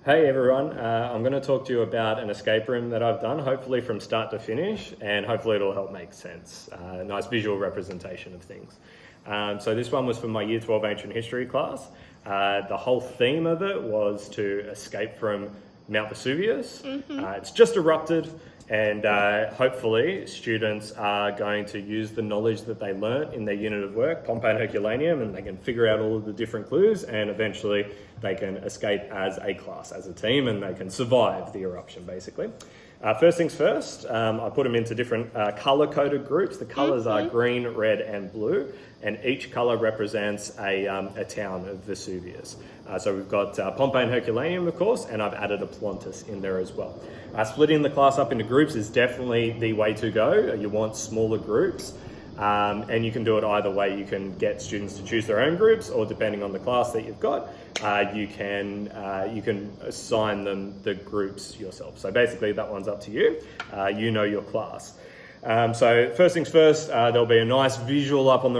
Hey everyone, I'm going to talk to you about an escape room that I've done, hopefully from start to finish, and hopefully it'll help make sense. Nice visual representation of things. So this one was for my Year 12 Ancient History class. The whole theme of it was to escape from Mount Vesuvius. It's just erupted, and hopefully students are going to use the knowledge that they learnt in their unit of work, Pompeii and Herculaneum, and they can figure out all of the different clues, and eventually they can escape as a class, as a team, and they can survive the eruption, basically. First things first, I put them into different colour-coded groups. The colours are green, red, and blue, and each colour represents a town of Vesuvius. So we've got Pompeii and Herculaneum, of course, and I've added a Plontis in there as well. Splitting the class up into groups is definitely the way to go. You want smaller groups. And you can do it either way. You can get students to choose their own groups, or depending on the class that you've got, you can assign them the groups yourself. So basically that one's up to you. You know your class. So first things first, there'll be a nice visual up on the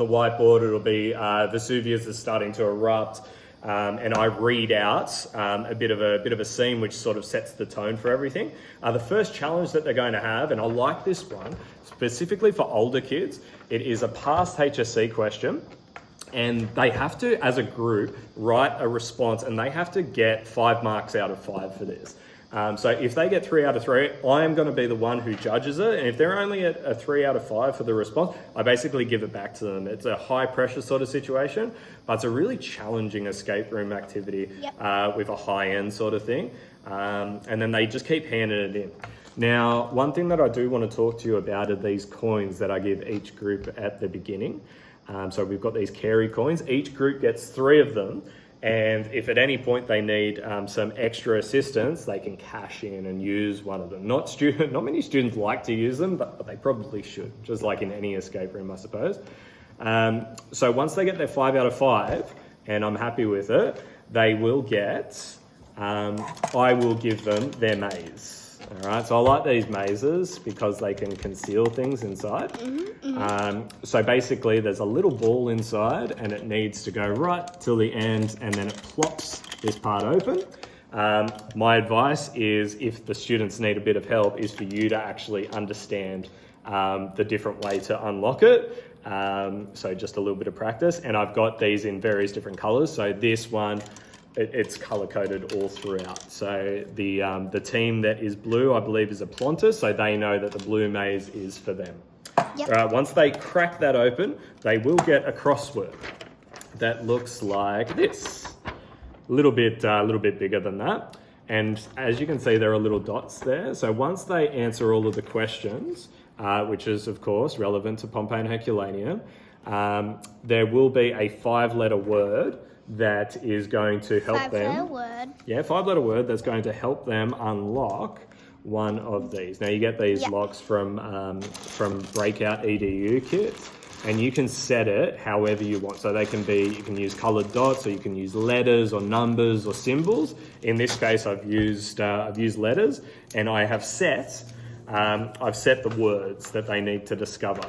whiteboard. It'll be Vesuvius is starting to erupt. And I read out a bit of a scene which sort of sets the tone for everything. The first challenge that they're going to have, and I like this one, specifically for older kids, it is a past HSC question, and they have to, as a group, write a response, and they have to get 5 marks out of 5 for this. So if they get 3 out of 3, I am going to be the one who judges it. And if they're only at a 3 out of 5 for the response, I basically give it back to them. It's a high pressure sort of situation, but it's a really challenging escape room activity with a high end sort of thing. And then they just keep handing it in. Now, one thing that I do want to talk to you about are these coins that I give each group at the beginning. So we've got these carry coins. Each group gets 3 of them. And if at any point they need some extra assistance, they can cash in and use one of them. Not many students like to use them, but they probably should, just like in any escape room, I suppose. So once they get their 5 out of 5, and I'm happy with it, they will get, I will give them their maze. All right, so I like these mazes because they can conceal things inside. So basically there's a little ball inside and it needs to go right till the end, and then it plops this part open. My advice is, if the students need a bit of help, is for you to actually understand the different way to unlock it. So just a little bit of practice. And I've got these in various different colors. So this one, it's color-coded all throughout. So the team that is blue, I believe, is a Plontis, so they know that the blue maze is for them. Once they crack that open, they will get a crossword that looks like this. A little bit bigger than that. And as you can see, there are little dots there. So once they answer all of the questions, which is, of course, relevant to Pompeii and Herculaneum, there will be a 5-letter word that is going to help them. 5-letter word. Yeah, 5-letter word that's going to help them unlock one of these. Now you get these locks from Breakout EDU kits, and you can set it however you want. So they can be, you can use coloured dots, or you can use letters or numbers or symbols. In this case, I've used letters, and I have I've set the words that they need to discover.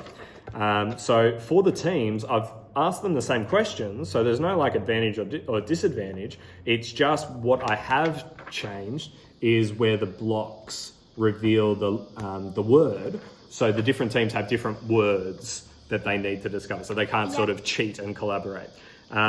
So for the teams, I've asked them the same questions, so there's no advantage or disadvantage. It's just what I have changed is where the blocks reveal the word. So the different teams have different words that they need to discover, so they can't sort of cheat and collaborate.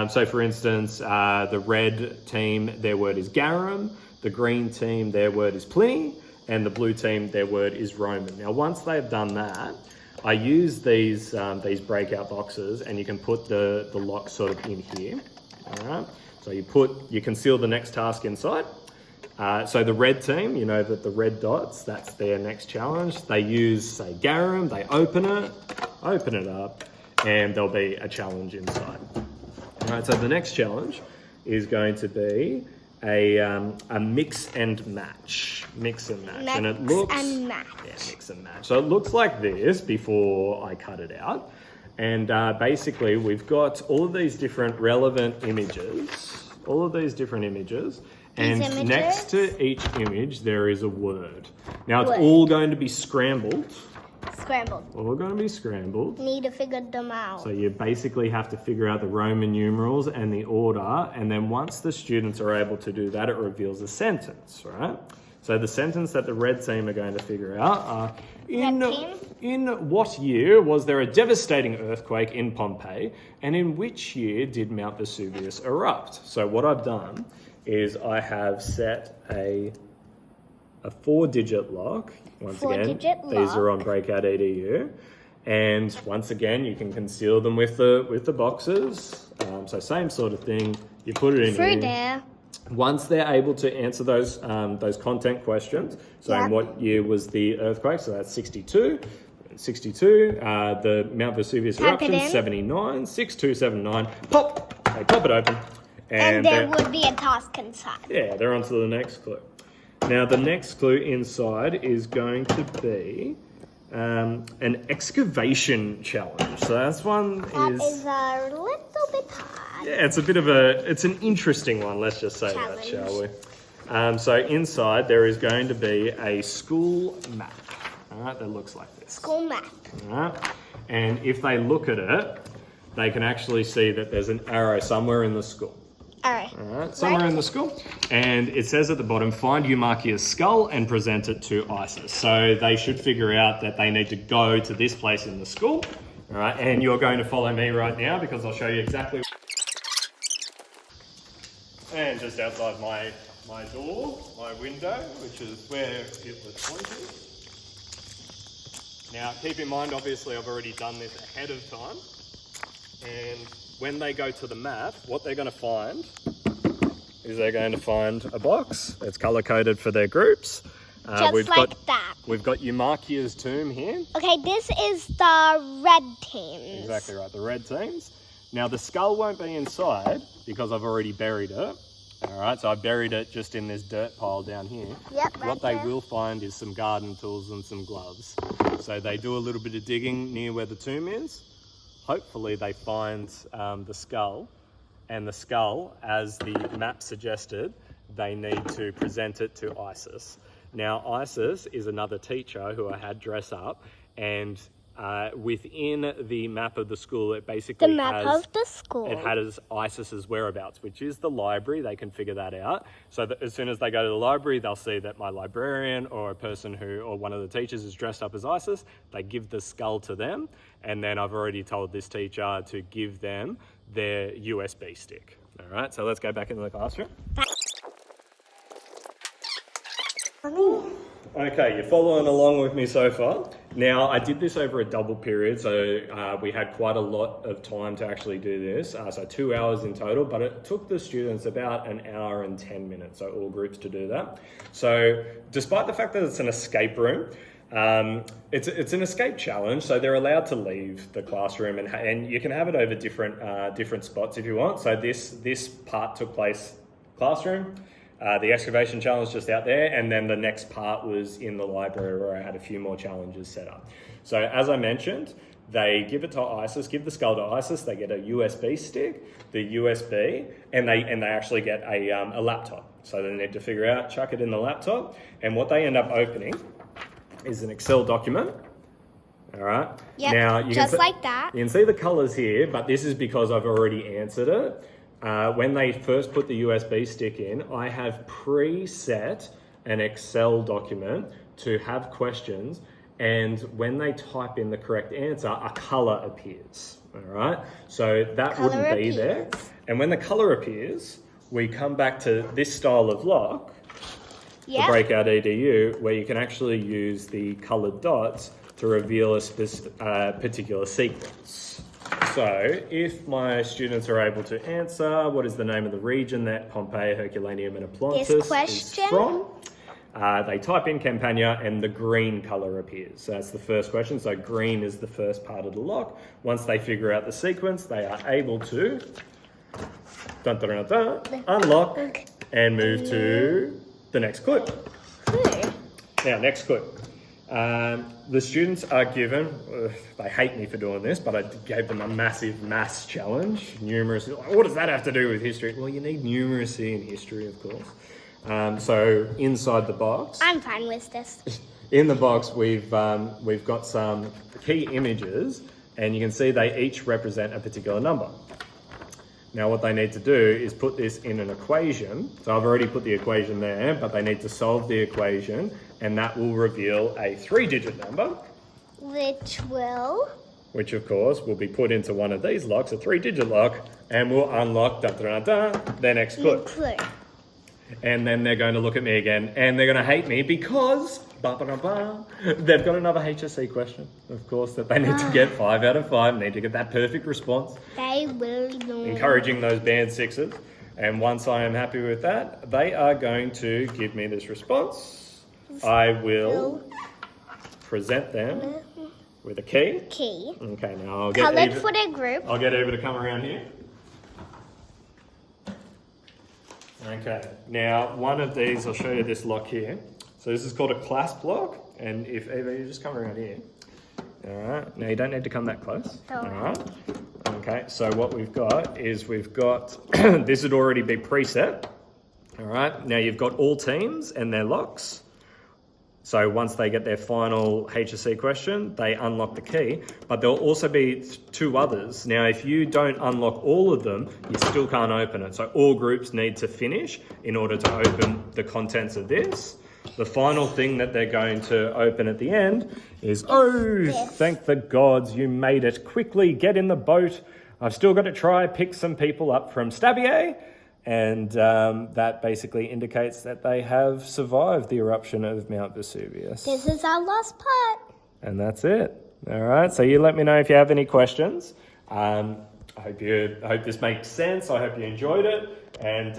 So for instance, the red team, their word is garum. The green team, their word is Pliny. And the blue team, their word is Roman. Now, once they've done that, I use these breakout boxes, and you can put the lock sort of in here. All right. So you conceal the next task inside. So the red team, you know that the red dots, that's their next challenge. They use, say, garum. They open it up, and there'll be a challenge inside. All right. So the next challenge is going to be a mix and match. Mix and match. Mix and match. So it looks like this before I cut it out. And basically we've got all of these different relevant images. And next to each image there is a word. Now it's all going to be scrambled. scrambled. All going to be scrambled. Need to figure them out. So you basically have to figure out the Roman numerals and the order, and then once the students are able to do that, it reveals a sentence, right? So the sentence that the red team are going to figure out are, in what year was there a devastating earthquake in Pompeii, and in which year did Mount Vesuvius erupt? So what I've done is I have set a 4-digit lock. Once again, these are on Breakout EDU. And once again, you can conceal them with the boxes. So same sort of thing. You put it in here. There. Once they're able to answer those content questions, so in what year was the earthquake? So that's 62. 62. The Mount Vesuvius eruption, 79. 6279. Pop! They pop it open. And there would be a task inside. Yeah, they're on to the next clue. Now, the next clue inside is going to be an excavation challenge. So that's one That is a little bit hard. Yeah, it's an interesting one, let's just say that, shall we? So inside there is going to be a school map, all right, that looks like this. School map. All right, and if they look at it, they can actually see that there's an arrow somewhere in the school. All right, somewhere in the school. And it says at the bottom, find Eumarchia's skull and present it to Isis. So they should figure out that they need to go to this place in the school. All right, and you're going to follow me right now because I'll show you exactly. And just outside my door, my window, which is where it was pointing. Now, keep in mind, obviously, I've already done this ahead of time. And when they go to the map, what they're going to find is they're going to find a box. It's color-coded for their groups. Just like that. We've got Eumarchia's tomb here. Okay, this is the red teams. Exactly right, the red teams. Now, the skull won't be inside because I've already buried it. All right, so I buried it just in this dirt pile down here. Yep, What they will find is some garden tools and some gloves. So they do a little bit of digging near where the tomb is. Hopefully they find the skull, and the skull, as the map suggested, they need to present it to Isis. Now, Isis is another teacher who I had dress up, and within the map of the school, it basically it has Isis's whereabouts, which is the library. They can figure that out. So that as soon as they go to the library, they'll see that my librarian or a person or one of the teachers is dressed up as Isis. They give the skull to them, and then I've already told this teacher to give them their USB stick. All right, so let's go back into the classroom. Okay, you're following along with me so far. Now, I did this over a double period, so we had quite a lot of time to actually do this, so 2 hours in total, but it took the students about 1 hour and 10 minutes, so all groups to do that. So despite the fact that it's an escape room, it's an escape challenge, so they're allowed to leave the classroom, and you can have it over different spots if you want. So this part took place classroom. The excavation challenge just out there, and then the next part was in the library where I had a few more challenges set up. So as I mentioned, they give it to Isis, give the skull to Isis, they get a USB stick, the USB, and they actually get a laptop. So they need to figure out, chuck it in the laptop, and what they end up opening is an Excel document. All right. Yep, now, like that. You can see the colors here, but this is because I've already answered it. When they first put the USB stick in, I have preset an Excel document to have questions, and when they type in the correct answer, a color appears. All right, so that wouldn't be there. And when the color appears, we come back to this style of lock, the Breakout EDU, where you can actually use the colored dots to reveal a particular sequence. So, if my students are able to answer, what is the name of the region that Pompeii, Herculaneum and Oplontis is from? They type in Campania and the green colour appears. So that's the first question. So green is the first part of the lock. Once they figure out the sequence, they are able to unlock and move to the next clue. Now, next clue. The students are given, they hate me for doing this, but I gave them a massive maths challenge. Numeracy. What does that have to do with history? Well, you need numeracy in history, of course. So inside the box. I'm fine with this. in the box we've got some key images, and you can see they each represent a particular number. Now what they need to do is put this in an equation. So I've already put the equation there, but they need to solve the equation, and that will reveal a 3-digit number. Which of course will be put into one of these locks, a 3-digit lock, and will unlock their next clue. And then they're going to look at me again, and they're going to hate me because they've got another HSC question, of course, that they need to get 5 out of 5, need to get that perfect response. They will know. Encouraging those band 6s. And once I am happy with that, they are going to give me this response. I will present them with a key. Okay, now I'll get Coloured for the group. I'll get Eva to come around here. Okay, now one of these, I'll show you this lock here. So this is called a clasp lock, and if Eva, you just come around here. All right, now you don't need to come that close. All right. Okay, so what we've got is this would already be preset. All right, now you've got all teams and their locks. So once they get their final HSC question, they unlock the key, but there'll also be 2 others. Now, if you don't unlock all of them, you still can't open it. So all groups need to finish in order to open the contents of this. The final thing that they're going to open at the end is, thank the gods, you made it. Quickly, get in the boat. I've still got to try pick some people up from Stabier. And that basically indicates that they have survived the eruption of Mount Vesuvius. This is our last part. And that's it. All right, so you let me know if you have any questions. I hope this makes sense. I hope you enjoyed it. And,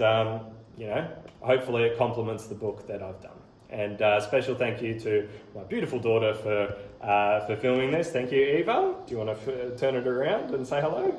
hopefully it complements the book that I've done. And special thank you to my beautiful daughter for filming this. Thank you, Eva. Do you want to turn it around and say hello?